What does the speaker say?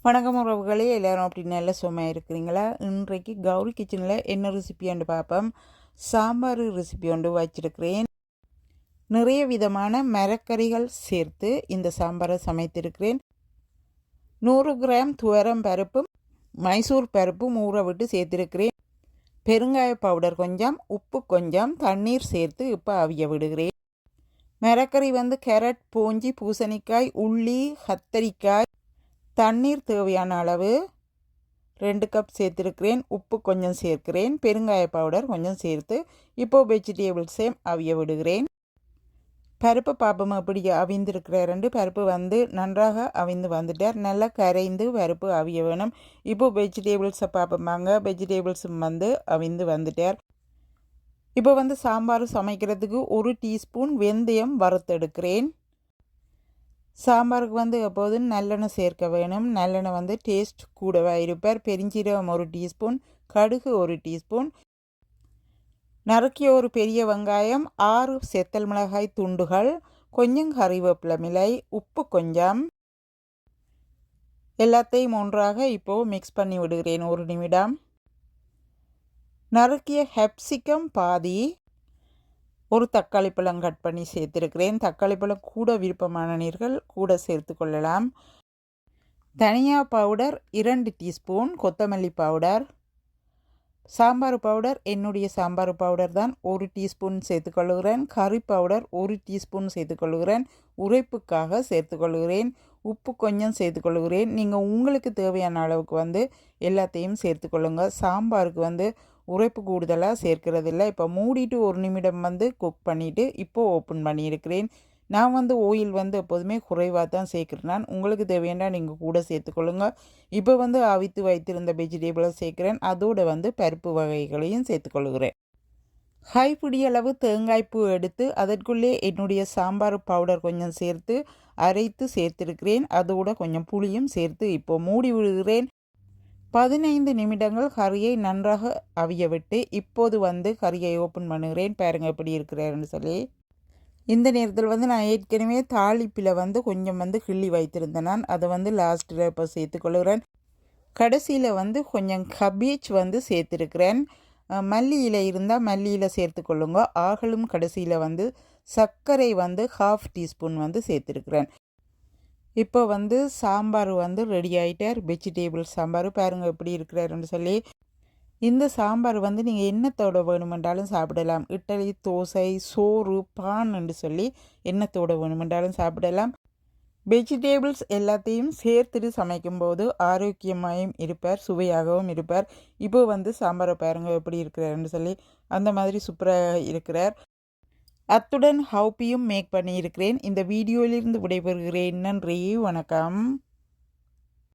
வணக்கம் உறவுகளே, எல்லோரும் அப்படி நல்ல சுமையாக இருக்கிறீங்களா? இன்றைக்கு கௌரி கிச்சனில் என்ன ரெசிபி ஒன்று பார்ப்போம். சாம்பார் ரெசிபி ஒன்று வச்சிருக்கிறேன். நிறைய விதமான மரக்கறிகள் சேர்த்து இந்த சாம்பாரை சமைத்திருக்கிறேன். 100 கிராம் துவரம் பருப்பும் மைசூர் பருப்பும் ஊற விட்டு சேர்த்திருக்கிறேன். பெருங்காய பவுடர் கொஞ்சம், உப்பு கொஞ்சம், தண்ணீர் சேர்த்து இப்போ அவிய விடுகிறேன். மரக்கறி கேரட், பூஞ்சி, பூசணிக்காய், உள்ளி, கத்தரிக்காய், தண்ணீர் தேவையான அளவு 2 கப் சேர்த்துருக்கிறேன். உப்பு கொஞ்சம் சேர்க்கிறேன். பெருங்காய பவுடர் கொஞ்சம் சேர்த்து இப்போது வெஜிடபிள்ஸையும் அவிய விடுகிறேன். பருப்பு பாப்பம் அப்படி அவிந்திருக்கிறார். பருப்பு நன்றாக அவிந்து வந்துட்டார். நல்லா கரைந்து பருப்பு அவிய வேணும். இப்போது வெஜிடபிள்ஸை பார்ப்போமாங்க. வெஜிடபிள்ஸும் அவிந்து வந்துட்டார். இப்போ சாம்பார் சமைக்கிறதுக்கு 1 டீஸ்பூன் வெந்தயம் வறுத்தெடுக்கிறேன். சாம்பாருக்கு எப்போதும் நல்லெண்ணெய் சேர்க்க வேணும். நல்லெண்ணெய் டேஸ்ட் கூடவா இருப்பார். பெருஞ்சீரகம் 1 டீஸ்பூன், கடுகு 1 டீஸ்பூன், நறுக்கிய ஒரு பெரிய வெங்காயம், 6 செத்தல் மிளகாய் துண்டுகள், கொஞ்சம் கறிவேப்பிலை, உப்பு கொஞ்சம், எல்லாத்தையும் ஒன்றாக இப்போது மிக்ஸ் பண்ணி விடுகிறேன் 1 நிமிடம். நறுக்கிய கேப்சிகம் பாதி, ஒரு தக்காளி பழம் கட் பண்ணி சேர்த்துருக்கிறேன். தக்காளி பழம் கூட விருப்பமான நீர்கள் கூட சேர்த்து கொள்ளலாம். தனியா பவுடர் 2 டீஸ்பூன், கொத்தமல்லி பவுடர், சாம்பார் பவுடர் என்னுடைய சாம்பார் பவுடர் தான் 1 டீஸ்பூன் சேர்த்துக்கொள்கிறேன். கறி பவுடர் 1 டீஸ்பூன் சேர்த்துக்கொள்கிறேன். உரைப்புக்காக சேர்த்துக்கொள்கிறேன். உப்பு கொஞ்சம் சேர்த்துக்கொள்கிறேன். நீங்கள் உங்களுக்கு தேவையான அளவுக்கு எல்லாத்தையும் சேர்த்துக்கொள்ளுங்கள். சாம்பாருக்கு உரைப்பு கூடுதலாக சேர்க்கிறதில்ல. இப்போ மூடிட்டு 1 நிமிடம் குக் பண்ணிவிட்டு இப்போது ஓப்பன் பண்ணியிருக்கிறேன். நான் ஓயில் எப்போதுமே குறைவாக தான் சேர்க்குறேன். உங்களுக்கு தேவையான நீங்கள் கூட சேர்த்துக்கொள்ளுங்க. இப்போ அவித்து வைத்திருந்த வெஜிடபிளை சேர்க்குறேன். அதோடு பருப்பு வகைகளையும் சேர்த்துக்கொள்கிறேன். கைப்பிடி அளவு தேங்காய்ப்பூ எடுத்து அதற்குள்ளே என்னுடைய சாம்பார் பவுடர் கொஞ்சம் சேர்த்து அரைத்து சேர்த்திருக்கிறேன். அதோடு கொஞ்சம் புளியும் சேர்த்து இப்போது மூடி விடுகிறேன். 15 நிமிடங்கள் கறியை நன்றாக அவிய விட்டு இப்போது கறியை ஓப்பன் பண்ணுகிறேன். பாருங்கள் எப்படி இருக்கிறாருன்னு சொல்லி. இந்த நேரத்தில் நான் ஏற்கனவே தாளிப்பில் கொஞ்சம் கிள்ளி வைத்திருந்தேன். நான் அதை லாஸ்ட்டில் இப்போ சேர்த்துக்கொள்கிறேன். கடைசியில் கொஞ்சம் கபேஜ் சேர்த்துருக்கிறேன். மல்லி இலை இருந்தால் மல்லி இலை சேர்த்துக்கொள்ளுங்க. ஆகலும் கடைசியில் சர்க்கரை 1/2 டீஸ்பூன் சேர்த்துருக்கிறேன். இப்போ சாம்பார் ரெடி ஆகிட்டார். வெஜிடேபிள் சாம்பார் பாருங்கள் எப்படி இருக்கிறாருன்னு சொல்லி. இந்த சாம்பார் நீங்கள் எண்ணத்தோட வேணுமென்றாலும் சாப்பிடலாம். இட்லி, தோசை, சோறு, பான்னு சொல்லி எண்ணத்தோட வேணுமென்றாலும் சாப்பிடலாம். வெஜிடேபிள்ஸ் எல்லாத்தையும் சேர்த்துட்டு சமைக்கும்போது ஆரோக்கியமாகவும் இருப்பார், சுவையாகவும் இருப்பார். இப்போ சாம்பாரை பாருங்கள் எப்படி இருக்கிறாருன்னு சொல்லி. அந்த மாதிரி சூப்பராக இருக்கிறார். அத்துடன் ஹவுப்பியும் மேக் பண்ணியிருக்கிறேன். இந்த வீடியோவிலிருந்து விடைபெறுகிறேன். நன்றி, வணக்கம்.